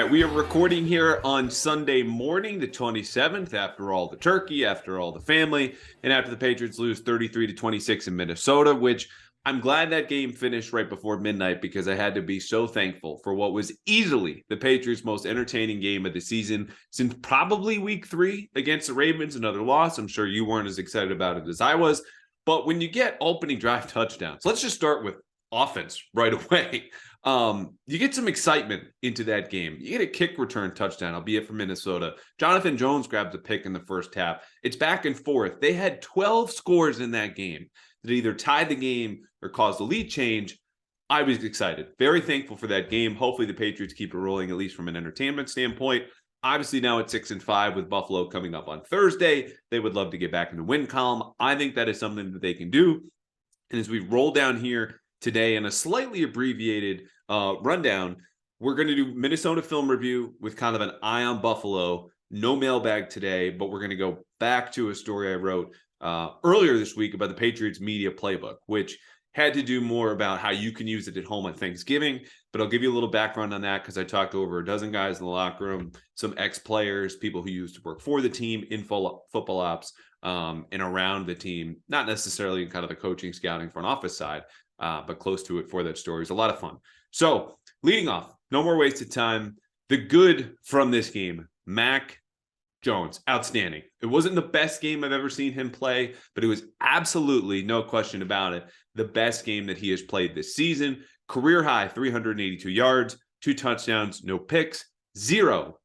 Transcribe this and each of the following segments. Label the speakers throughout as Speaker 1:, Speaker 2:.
Speaker 1: right, we are recording here on Sunday morning, the 27th, after all the turkey, after all the family, and after the Patriots lose 33-26 in Minnesota, which I'm glad that game finished right before midnight because I had to be so thankful for what was easily the Patriots' most entertaining game of the season since probably week 3 against the Ravens, another loss. I'm sure you weren't as excited about it as I was. But when you get opening drive touchdowns, let's just start with offense right away. You get some excitement into that game. You get a kick return touchdown, albeit from Minnesota. Jonathan Jones grabs a pick in the first half. It's back and forth. They had 12 scores in that game that either tied the game or caused a lead change. I was excited. Very thankful for that game. Hopefully the Patriots keep it rolling, at least from an entertainment standpoint. Obviously now at 6-5 with Buffalo coming up on Thursday. They would love to get back in the win column. I think that is something that they can do. And as we roll down here today in a slightly abbreviated rundown, we're going to do Minnesota film review with kind of an eye on Buffalo. No mailbag today, but we're going to go back to a story I wrote earlier this week about the Patriots media playbook, which had to do more about how you can use it at home on Thanksgiving. But I'll give you a little background on that because I talked to over a dozen guys in the locker room, some ex-players, people who used to work for the team in football ops and around the team, not necessarily in kind of the coaching, scouting, front office side, but close to it for that story. It's a lot of fun. So leading off, no more wasted time. The good from this game, Mac Jones, outstanding. It wasn't the best game I've ever seen him play, but it was absolutely, no question about it, the best game that he has played this season. Career high, 382 yards, 2 touchdowns, no picks, 0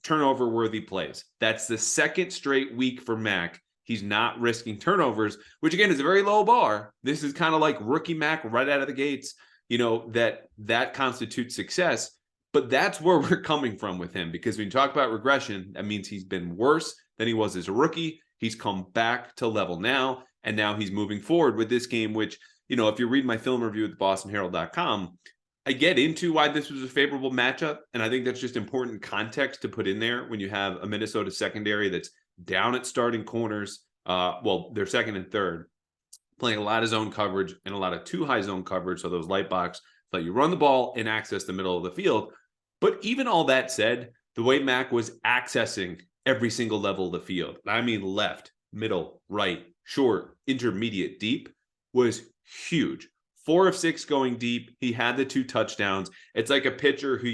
Speaker 1: turnover-worthy plays. That's the second straight week for Mac. He's not risking turnovers, which again is a very low bar. This is kind of like rookie Mac right out of the gates, that constitutes success. But that's where we're coming from with him, because when you talk about regression, that means he's been worse than he was as a rookie. He's come back to level now, and now he's moving forward with this game, which, if you read my film review at thebostonherald.com, I get into why this was a favorable matchup, and I think that's just important context to put in there when you have a Minnesota secondary that's down at starting corners. They're second and third, playing a lot of zone coverage and a lot of too high zone coverage, so those light box let you run the ball and access the middle of the field. But even all that said, the way Mac was accessing every single level of the field, I mean left, middle, right, short, intermediate, deep, was huge. 4 of 6 going deep. He had the 2 touchdowns. It's like a pitcher who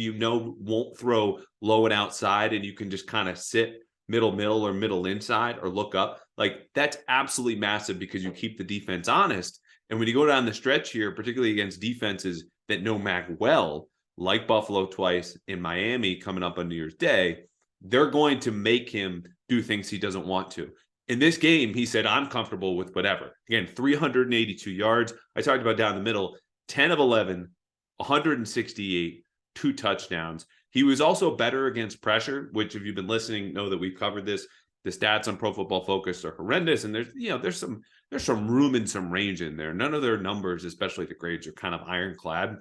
Speaker 1: won't throw low and outside, and you can just kind of sit middle or middle inside or look up. Like, that's absolutely massive because you keep the defense honest. And when you go down the stretch here, particularly against defenses that know Mac well, like Buffalo twice, in Miami coming up on New Year's Day, they're going to make him do things he doesn't want to. In this game, he said, I'm comfortable with whatever. Again, 382 yards. I talked about down the middle, 10 of 11, 168, 2 touchdowns. He was also better against pressure, which if you've been listening, know that we've covered this. The stats on Pro Football Focus are horrendous, and there's some room and some range in there. None of their numbers, especially the grades, are kind of ironclad.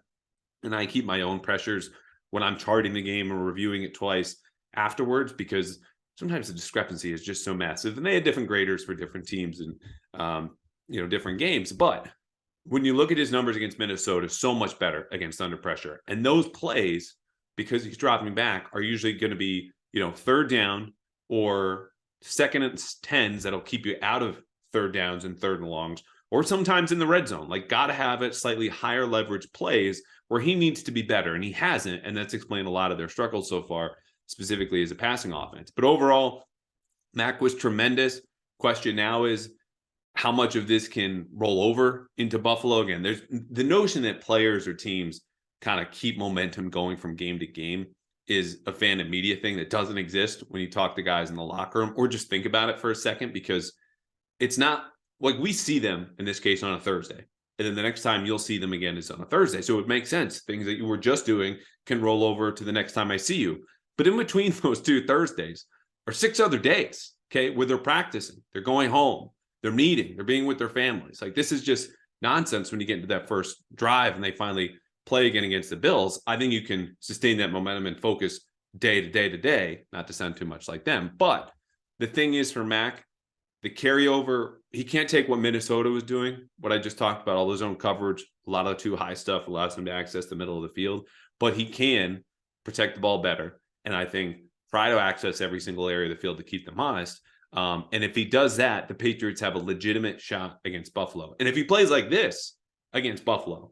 Speaker 1: And I keep my own pressures when I'm charting the game or reviewing it twice afterwards, because sometimes the discrepancy is just so massive. And they had different graders for different teams and different games. But when you look at his numbers against Minnesota, so much better against under pressure. And those plays, because he's dropping back, are usually going to be, third down or second and 10s that'll keep you out of third downs and third and longs, or sometimes in the red zone. Like, got to have it slightly higher leverage plays where he needs to be better, and he hasn't, and that's explained a lot of their struggles so far, specifically as a passing offense. But overall, Mac was tremendous. Question now is how much of this can roll over into Buffalo. Again, there's the notion that players or teams kind of keep momentum going from game to game is a fan and media thing that doesn't exist when you talk to guys in the locker room, or just think about it for a second, because it's not like we see them in this case on a Thursday, and then the next time you'll see them again is on a Thursday. So it makes sense. Things that you were just doing can roll over to the next time I see you. But in between those 2 Thursdays are 6 other days, okay, where they're practicing, they're going home, they're meeting, they're being with their families. Like, this is just nonsense when you get into that first drive and they finally play again against the Bills. I think you can sustain that momentum and focus day to day to day, not to sound too much like them. But the thing is, for Mac, the carryover, he can't take what Minnesota was doing, what I just talked about, all the zone coverage, a lot of too high stuff allows him to access the middle of the field, but he can protect the ball better. and I think try to access every single area of the field to keep them honest. And if he does that, the Patriots have a legitimate shot against Buffalo. And if he plays like this against Buffalo,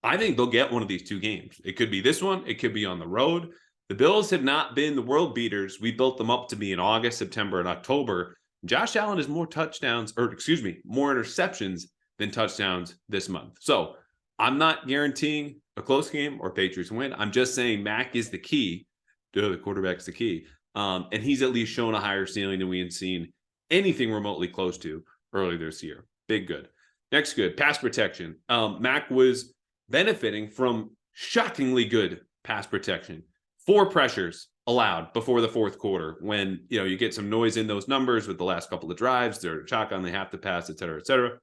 Speaker 1: I think they'll get one of these two games. It could be this one. It could be on the road. The Bills have not been the world beaters we built them up to be in August, September, and October. Josh Allen has more more interceptions than touchdowns this month. So I'm not guaranteeing a close game or Patriots win. I'm just saying Mac is the key. The quarterback's the key. And he's at least shown a higher ceiling than we had seen anything remotely close to earlier this year. Big good. Next good, pass protection. Mac was benefiting from shockingly good pass protection. 4 pressures allowed before the fourth quarter when, you get some noise in those numbers with the last couple of drives. They're shotgun, they have to pass, et cetera, et cetera.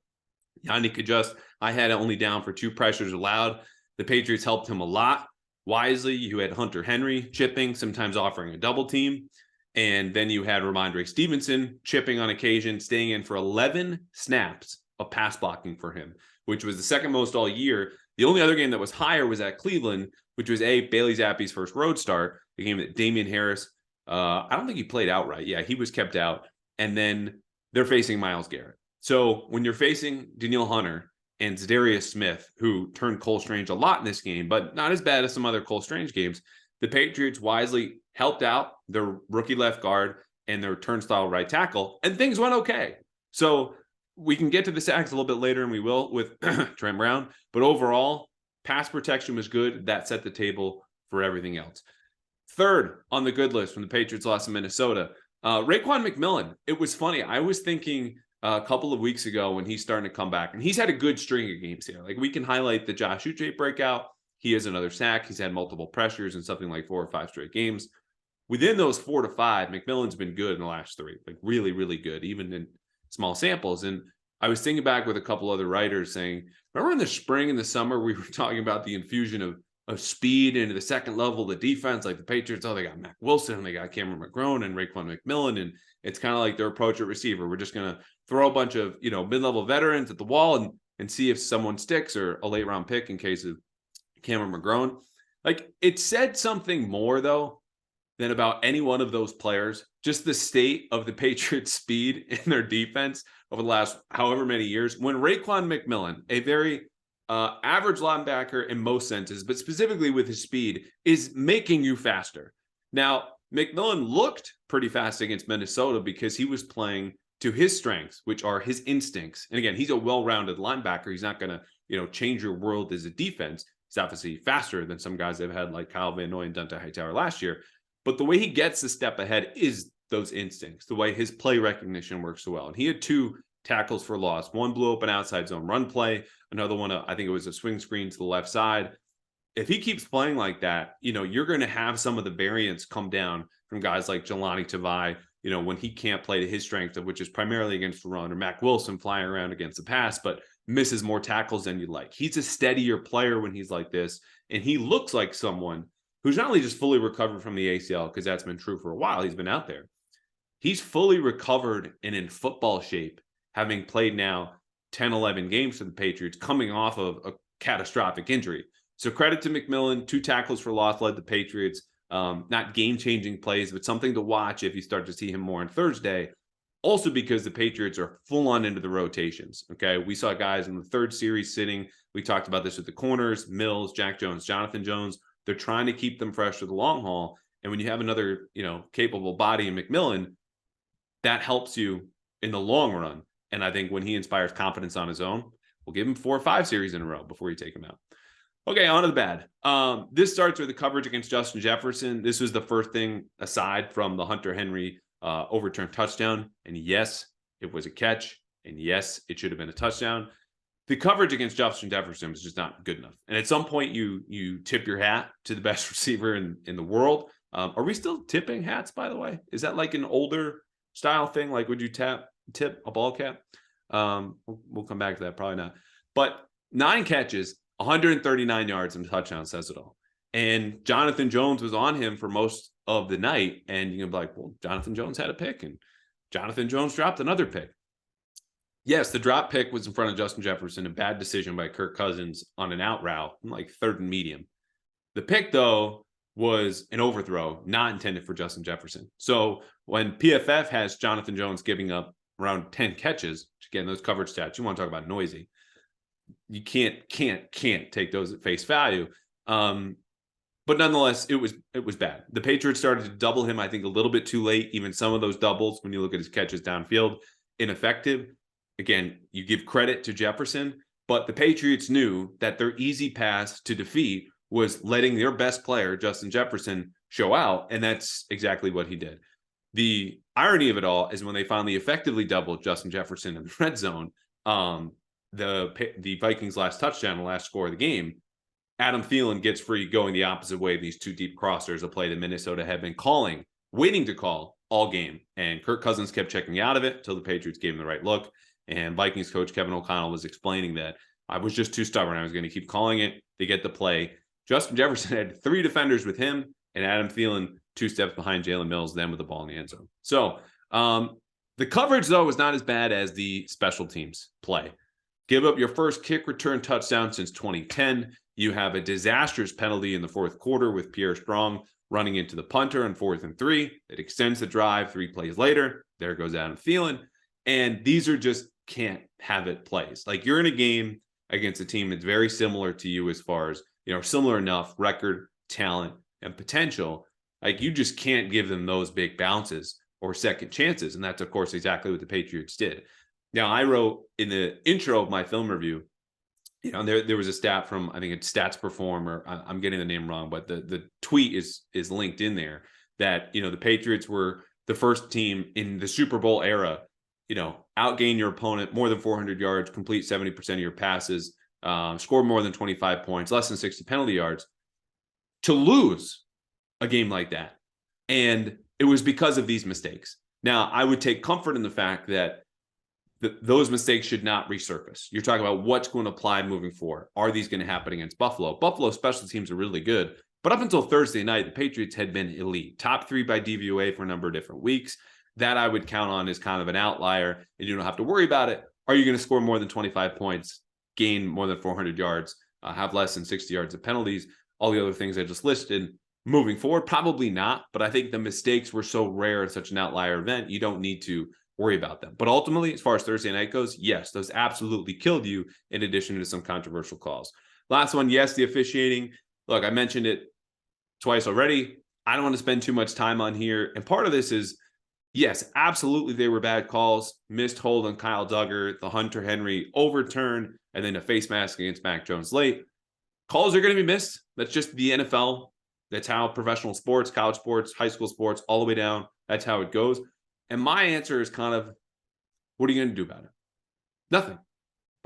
Speaker 1: Yannick adjust. I had it only down for 2 pressures allowed. The Patriots helped him a lot. Wisely, you had Hunter Henry chipping, sometimes offering a double team. And then you had Ramondre Stevenson chipping on occasion, staying in for 11 snaps of pass blocking for him, which was the second most all year. The only other game that was higher was at Cleveland, which was Bailey Zappe's first road start, the game that Damian Harris, I don't think he played outright. Yeah, he was kept out. And then they're facing Myles Garrett. So when you're facing Danielle Hunter and Zadarius Smith, who turned Cole Strange a lot in this game, but not as bad as some other Cole Strange games, the Patriots wisely helped out their rookie left guard and their turnstile right tackle, and things went okay. So we can get to the sacks a little bit later, and we will with Trent Brown. But overall, pass protection was good. That set the table for everything else. Third on the good list when the Patriots lost to Minnesota, Raekwon McMillan. It was funny. I was thinking a couple of weeks ago when he's starting to come back, and he's had a good string of games here. Like, we can highlight the Josh Uche breakout. He has another sack. He's had multiple pressures in something like 4 or 5 straight games. Within those 4 to 5, McMillan's been good in the last 3, like really, really good, even in small samples. And I was thinking back with a couple other writers saying, remember in the spring and the summer, we were talking about the infusion of speed into the second level of the defense, like the Patriots, they got Mac Wilson, and they got Cameron McGrone and Raekwon McMillan, and it's kind of like their approach at receiver. We're just going to throw a bunch of, mid-level veterans at the wall and see if someone sticks, or a late round pick in case of Cameron McGrone. Like, it said something more, though, than about any one of those players, just the state of the Patriots' speed in their defense over the last however many years. When Raekwon McMillan, a very average linebacker in most senses, but specifically with his speed, is making you faster. Now, McMillan looked pretty fast against Minnesota because he was playing to his strengths, which are his instincts. And again, he's a well-rounded linebacker. He's not going to, change your world as a defense. He's obviously faster than some guys they've had like Kyle Van Noy and Dante Hightower last year. But the way he gets a step ahead is those instincts, the way his play recognition works so well. And he had 2 tackles for loss. One blew up an outside zone run play. Another one, I think it was a swing screen to the left side. If he keeps playing like that, you're going to have some of the variance come down from guys like Jelani Tavai, when he can't play to his strength, which is primarily against the run, or Mac Wilson flying around against the pass, but misses more tackles than you'd like. He's a steadier player when he's like this, and he looks like someone who's not only just fully recovered from the ACL, because that's been true for a while, he's been out there. He's fully recovered and in football shape, having played now 10, 11 games for the Patriots, coming off of a catastrophic injury. So credit to McMillan, 2 tackles for loss led the Patriots. Not game-changing plays, but something to watch if you start to see him more on Thursday. Also because the Patriots are full-on into the rotations, okay? We saw guys in the 3rd series sitting. We talked about this with the corners, Mills, Jack Jones, Jonathan Jones. They're trying to keep them fresh for the long haul. And when you have another, capable body in McMillan, that helps you in the long run. And I think when he inspires confidence on his own, we'll give him 4 or 5 series in a row before you take him out. Okay, on to the bad. This starts with the coverage against Justin Jefferson. This was the first thing aside from the Hunter Henry overturned touchdown. And yes, it was a catch. And yes, it should have been a touchdown. The coverage against Justin Jefferson was just not good enough. And at some point, you tip your hat to the best receiver in the world. Are we still tipping hats, by the way? Is that like an older style thing? Like, would you tip a ball cap? We'll come back to that. Probably not. But 9 catches, 139 yards and a touchdown says it all. And Jonathan Jones was on him for most of the night. And you can be like, well, Jonathan Jones had a pick and Jonathan Jones dropped another pick. Yes, the drop pick was in front of Justin Jefferson, a bad decision by Kirk Cousins on an out route, like 3rd and medium. The pick, though, was an overthrow not intended for Justin Jefferson. So when PFF has Jonathan Jones giving up around 10 catches, again, those coverage stats, you want to talk about noisy. You can't take those at face value. But nonetheless, it was bad. The Patriots started to double him, I think, a little bit too late. Even some of those doubles, when you look at his catches downfield, ineffective. Again, you give credit to Jefferson, but the Patriots knew that their easy pass to defeat was letting their best player, Justin Jefferson, show out, and that's exactly what he did. The irony of it all is when they finally effectively doubled Justin Jefferson in the red zone, the Vikings' last touchdown, the last score of the game, Adam Thielen gets free going the opposite way. These two deep crossers, a play that Minnesota had been waiting to call all game. And Kirk Cousins kept checking out of it until the Patriots gave him the right look. And Vikings coach Kevin O'Connell was explaining that I was just too stubborn. I was going to keep calling it. They get the play. Justin Jefferson had 3 defenders with him, and Adam Thielen 2 steps behind Jalen Mills, then with the ball in the end zone. So the coverage, though, was not as bad as the special teams play. Give up your first kick return touchdown since 2010. You have a disastrous penalty in the fourth quarter with Pierre Strong running into the punter on 4th and 3. It extends the drive 3 plays later. There goes Adam Thielen. And these are just can't have it plays. Like, you're in a game against a team that's very similar to you as far as, similar enough record, talent, and potential. Like, you just can't give them those big bounces or second chances. And that's, of course, exactly what the Patriots did. Now, I wrote in the intro of my film review, there was a stat from, I think it's Stats Perform, or I'm getting the name wrong, but the tweet is linked in there that, the Patriots were the first team in the Super Bowl era, outgain your opponent more than 400 yards, complete 70% of your passes, score more than 25 points, less than 60 penalty yards, to lose a game like that. And it was because of these mistakes. Now, I would take comfort in the fact that those mistakes should not resurface. You're talking about what's going to apply moving forward. Are these going to happen against Buffalo? Buffalo special teams are really good. But up until Thursday night, the Patriots had been elite. Top 3 by DVOA for a number of different weeks. That I would count on as kind of an outlier, and you don't have to worry about it. Are you going to score more than 25 points, gain more than 400 yards, have less than 60 yards of penalties, all the other things I just listed? Moving forward, probably not. But I think the mistakes were so rare in such an outlier event, you don't need to worry about them. But ultimately, as far as Thursday night goes, yes, those absolutely killed you, in addition to some controversial calls. Last one, yes, the officiating. Look, I mentioned it twice already. I don't want to spend too much time on here. And part of this is, yes, absolutely, they were bad calls. Missed hold on Kyle Duggar, the Hunter Henry overturn, and then a face mask against Mac Jones late. Calls are going to be missed. That's just the NFL. That's how professional sports, college sports, high school sports, all the way down, that's how it goes. And my answer is kind of, what are you going to do about it? Nothing,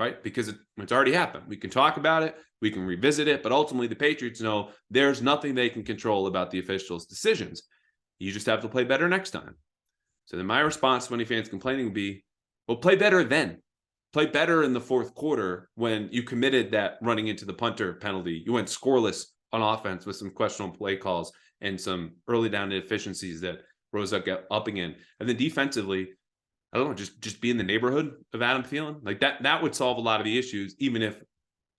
Speaker 1: right? Because it's already happened. We can talk about it. We can revisit it. But ultimately, the Patriots know there's nothing they can control about the officials' decisions. You just have to play better next time. So then my response to any fans complaining would be, well, play better then. Play better in the fourth quarter when you committed that running into the punter penalty. You went scoreless on offense with some questionable play calls and some early down inefficiencies that rose up again. And then defensively, I don't know, just be in the neighborhood of Adam Thielen. Like that would solve a lot of the issues. Even if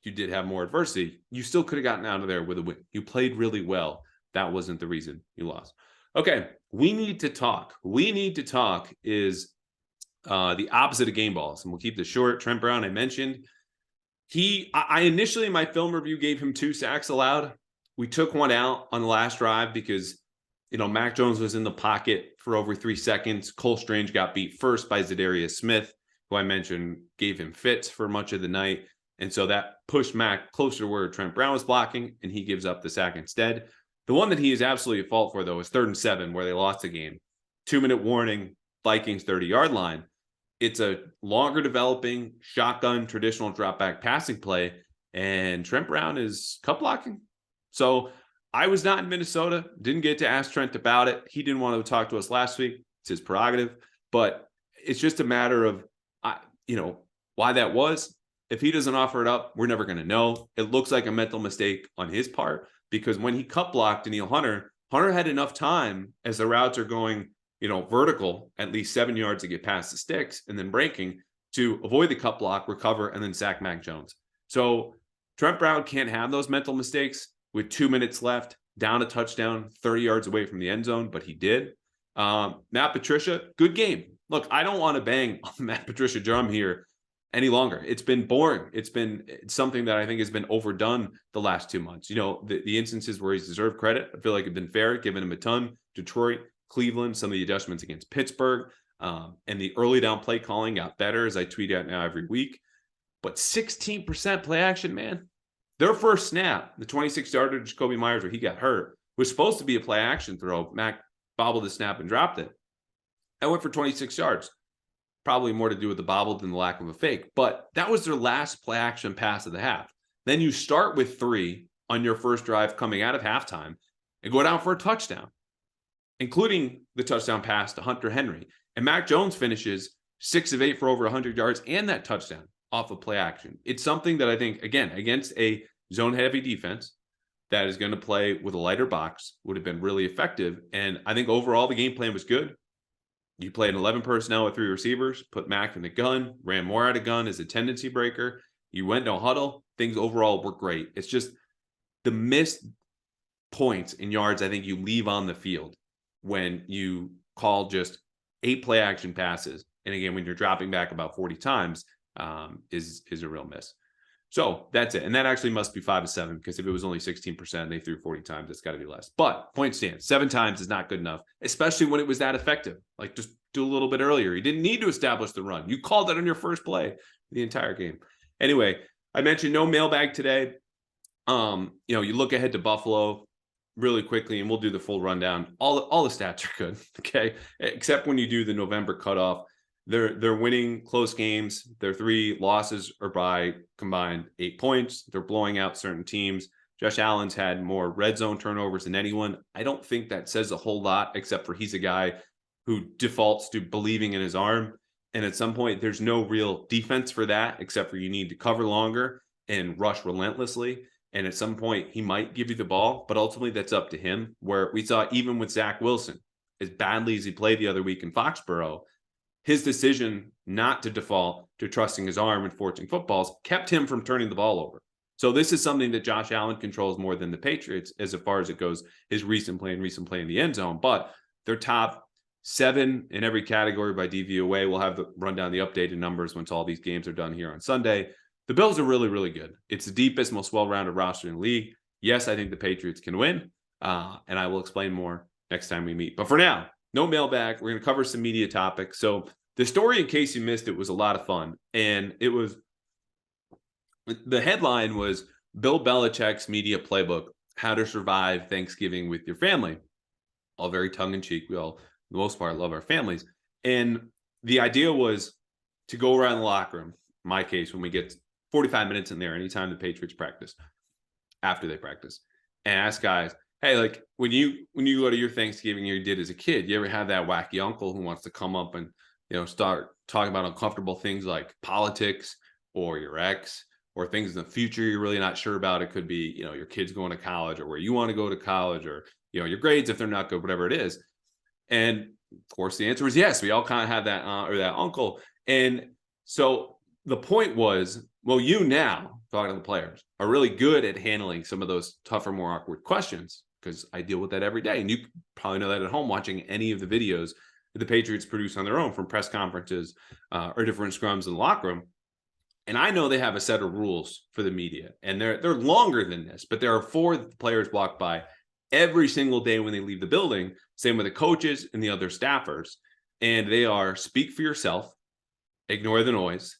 Speaker 1: you did have more adversity, you still could have gotten out of there with a win. You played really well. That wasn't the reason you lost. Okay, we need to talk. Is the opposite of game balls, and we'll keep this short. Trent Brown, I mentioned. I initially in my film review gave him 2 sacks allowed. We took one out on the last drive because, Mac Jones was in the pocket for over 3 seconds. Cole Strange got beat first by Zadarius Smith, who I mentioned gave him fits for much of the night. And so that pushed Mac closer to where Trent Brown was blocking, and he gives up the sack instead. The one that he is absolutely at fault for, though, is 3rd and 7, where they lost the game. 2-minute warning, Vikings 30-yard line. It's a longer developing shotgun traditional drop back passing play, and Trent Brown is cut blocking. So I was not in Minnesota, didn't get to ask Trent about it. He didn't want to talk to us last week. It's his prerogative, but it's just a matter of, why that was. If he doesn't offer it up, we're never going to know. It looks like a mental mistake on his part, because when he cut blocked Danielle Hunter had enough time as the routes are going, vertical, at least 7 yards to get past the sticks and then breaking, to avoid the cut block, recover, and then sack Mac Jones. So Trent Brown can't have those mental mistakes with 2 minutes left. down a touchdown 30 yards away from the end zone, but he did. Matt Patricia, good game. Look, I don't want to bang on the Matt Patricia drum here any longer. It's been boring. It's something that I think has been overdone the last 2 months. The instances where he's deserved credit, I feel like have been fair, giving him a ton. Detroit, Cleveland, some of the adjustments against Pittsburgh, and the early down play calling got better, as I tweet out now every week. But 16% play action, man. Their first snap, the 26-yarder to Jacoby Myers where he got hurt, was supposed to be a play action throw. Mac bobbled the snap and dropped it. I went for 26 yards. Probably more to do with the bobble than the lack of a fake. But that was their last play action pass of the half. Then you start with 3 on your first drive coming out of halftime and go down for a touchdown, including the touchdown pass to Hunter Henry. And Mac Jones finishes 6 of 8 for over 100 yards and that touchdown off of play action. It's something that I think, again, against a zone-heavy defense that is going to play with a lighter box, would have been really effective. And I think overall the game plan was good. You played 11 personnel with 3 receivers, put Mac in the gun, ran more out of gun as a tendency breaker. You went no huddle. Things overall were great. It's just the missed points in yards I think you leave on the field when you call just 8 play action passes. And again, when you're dropping back about 40 times, is a real miss. So that's it. And that actually must be 5 of 7, because if it was only 16% and they threw 40 times, it's got to be less. But point stands, 7 times is not good enough, especially when it was that effective. Like, just do a little bit earlier. You didn't need to establish the run. You called it on your first play the entire game. Anyway, I mentioned no mailbag today. You look ahead to Buffalo really quickly, and we'll do the full rundown. All the stats are good, okay? Except when you do the November cutoff. They're winning close games. Their 3 losses are by combined 8 points. They're blowing out certain teams. Josh Allen's had more red zone turnovers than anyone. I don't think that says a whole lot, except for he's a guy who defaults to believing in his arm. And at some point, there's no real defense for that, except for you need to cover longer and rush relentlessly. And at some point, he might give you the ball, but ultimately that's up to him. Where we saw even with Zach Wilson, as badly as he played the other week in Foxborough, his decision not to default to trusting his arm and forcing footballs kept him from turning the ball over. So this is something that Josh Allen controls more than the Patriots as far as it goes, his recent play in the end zone. But they're top 7 in every category by DVOA. We'll have the run down the updated numbers once all these games are done here on Sunday. The Bills are really, really good. It's the deepest, most well-rounded roster in the league. Yes, I think the Patriots can win, and I will explain more next time we meet. But for now, no mailbag. We're going to cover some media topics. So the story, in case you missed it, was a lot of fun. And the headline was Bill Belichick's media playbook, how to survive Thanksgiving with your family. All very tongue-in-cheek. We all, for the most part, love our families. And the idea was to go around the locker room, in my case, when we get 45 minutes in there, anytime the Patriots practice, after they practice, and ask guys, hey, like when you go to your Thanksgiving you did as a kid, you ever have that wacky uncle who wants to come up and start talking about uncomfortable things like politics or your ex or things in the future you're really not sure about? It could be your kids going to college or where you want to go to college, or your grades if they're not good, whatever it is. And of course the answer is yes. We all kind of have that aunt or that uncle. And so the point was, well, you now, talking to the players, are really good at handling some of those tougher, more awkward questions, because I deal with that every day. And you probably know that at home watching any of the videos that the Patriots produce on their own from press conferences or different scrums in the locker room. And I know they have a set of rules for the media, and they're longer than this, but there are 4 that the players walk by every single day when they leave the building. Same with the coaches and the other staffers. And they are: speak for yourself, ignore the noise,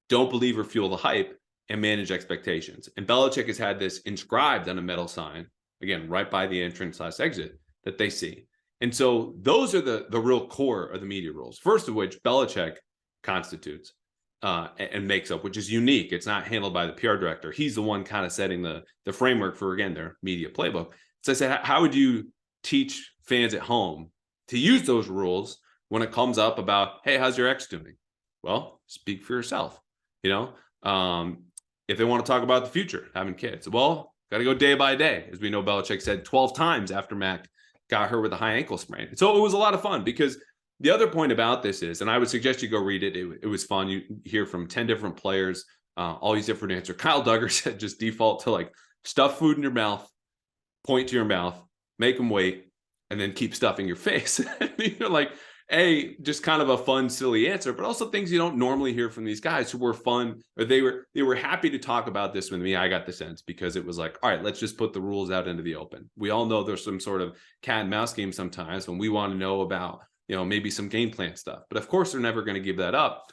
Speaker 1: don't believe or fuel the hype, and manage expectations. And Belichick has had this inscribed on a metal sign, again, right by the entrance/exit that they see. And so those are the real core of the media rules, first of which Belichick constitutes and makes up, which is unique. It's not handled by the PR director. He's the one kind of setting the framework for, again, their media playbook. So I said, how would you teach fans at home to use those rules when it comes up about, hey, how's your ex doing? Well, speak for yourself. If they want to talk about the future, having kids, well, got to go day by day, as we know Belichick said 12 times after Mac got hurt with a high ankle sprain. So it was a lot of fun, because the other point about this is, and I would suggest you go read it. It was fun. You hear from 10 different players, all these different answers. Kyle Duggar said just default to like stuff food in your mouth, point to your mouth, make them wait, and then keep stuffing your face. You're like, just kind of a fun, silly answer, but also things you don't normally hear from these guys who were fun, or they were happy to talk about this with me. I got the sense because it was like, all right, let's just put the rules out into the open. We all know there's some sort of cat and mouse game sometimes when we want to know about, maybe some game plan stuff. But of course, they're never going to give that up,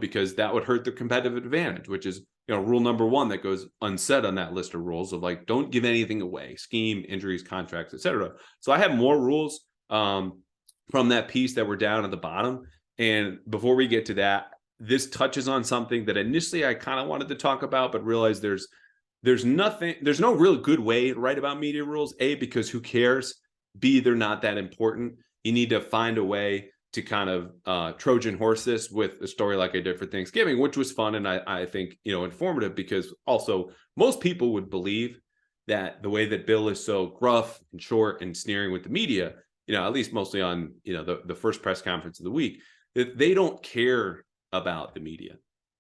Speaker 1: because that would hurt their competitive advantage, which is, rule number one that goes unsaid on that list of rules of like, don't give anything away, scheme, injuries, contracts, etc. So I have more rules from that piece that were down at the bottom. And before we get to that, this touches on something that initially I kind of wanted to talk about, but realized there's no real good way to write about media rules. A, because who cares? B, they're not that important. You need to find a way to kind of Trojan horse this with a story like I did for Thanksgiving, which was fun. And I think, informative, because also most people would believe that the way that Bill is so gruff and short and sneering with the media, at least mostly on, the first press conference of the week, that they don't care about the media.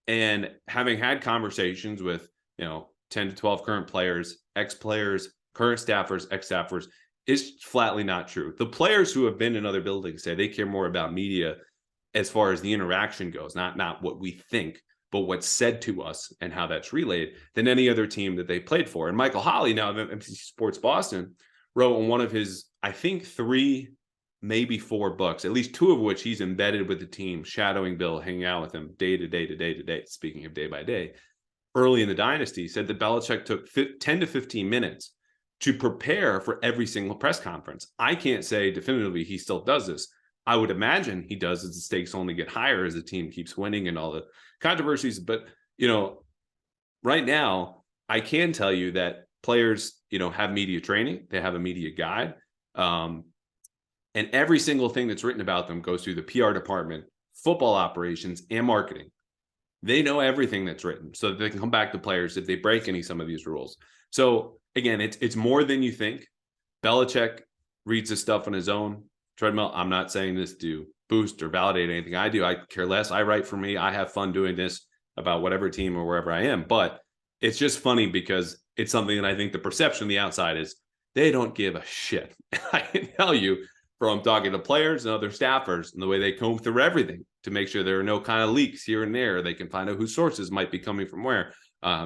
Speaker 1: And having had conversations with, 10 to 12 current players, ex-players, current staffers, ex-staffers, is flatly not true. The players who have been in other buildings say they care more about media as far as the interaction goes, not what we think, but what's said to us and how that's relayed, than any other team that they played for. And Michael Holley, now of NBC Sports Boston, wrote in one of his, I think 3, maybe 4 books, at least 2 of which he's embedded with the team, shadowing Bill, hanging out with him day to day to day to day. Speaking of day by day, early in the dynasty, said that Belichick took 10 to 15 minutes to prepare for every single press conference. I can't say definitively he still does this. I would imagine he does, as the stakes only get higher as the team keeps winning and all the controversies. But, right now, I can tell you that players, have media training. They have a media guide. And every single thing that's written about them goes through the PR department, football operations, and marketing. They know everything that's written so that they can come back to players if they break some of these rules. So again, it's more than you think. Belichick reads this stuff on his own treadmill. I'm not saying this to boost or validate anything I do. I care less. I write for me. I have fun doing this about whatever team or wherever I am. But it's just funny because it's something that I think the perception on the outside is they don't give a shit. I can tell you from talking to players and other staffers and the way they comb through everything to make sure there are no kind of leaks here and there. They can find out whose sources might be coming from where.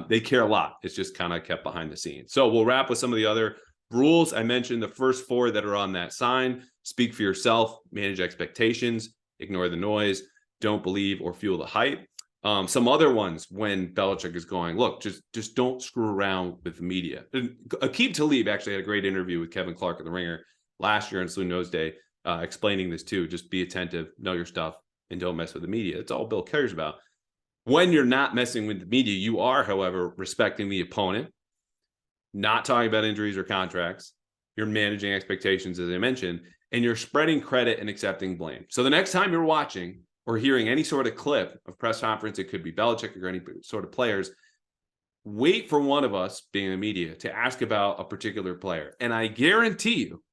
Speaker 1: They care a lot. It's just kind of kept behind the scenes. So we'll wrap with some of the other rules. I mentioned the first 4 that are on that sign: speak for yourself, manage expectations, ignore the noise, don't believe or fuel the hype. Some other ones when Belichick is going, look, just don't screw around with the media. Aqib Talib actually had a great interview with Kevin Clark of The Ringer last year on Slew Nose Day, explaining this too. Just be attentive, know your stuff, and don't mess with the media. It's all Bill cares about. When you're not messing with the media, you are, however, respecting the opponent, not talking about injuries or contracts. You're managing expectations, as I mentioned, and you're spreading credit and accepting blame. So the next time you're watching or hearing any sort of clip of press conference, it could be Belichick or any sort of players, wait for one of us, being the media, to ask about a particular player. And I guarantee you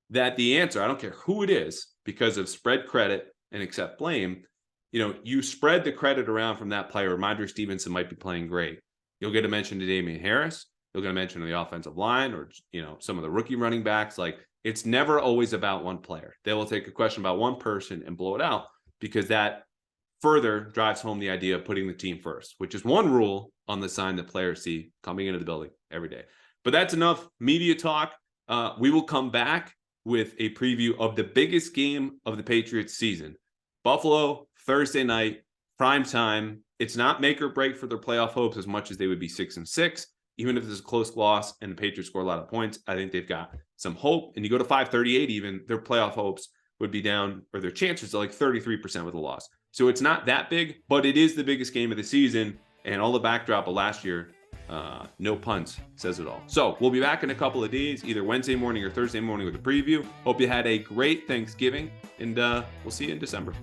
Speaker 1: that the answer, I don't care who it is, because of spread credit and accept blame, you spread the credit around from that player. Ramondre Stevenson might be playing great. You'll get a mention to Damian Harris. You'll get a mention to the offensive line or, some of the rookie running backs. Like, it's never always about one player. They will take a question about one person and blow it out, because that further drives home the idea of putting the team first, which is one rule on the sign that players see coming into the building every day. But that's enough media talk. We will come back with a preview of the biggest game of the Patriots season. Buffalo, Thursday night, prime time. It's not make or break for their playoff hopes as much as they would be 6-6. Even if there's a close loss and the Patriots score a lot of points, I think they've got some hope. And you go to 538 even, their playoff hopes would be down, or their chances are like 33% with a loss. So it's not that big, but it is the biggest game of the season. And all the backdrop of last year, no puns, says it all. So we'll be back in a couple of days, either Wednesday morning or Thursday morning with a preview. Hope you had a great Thanksgiving, and we'll see you in December.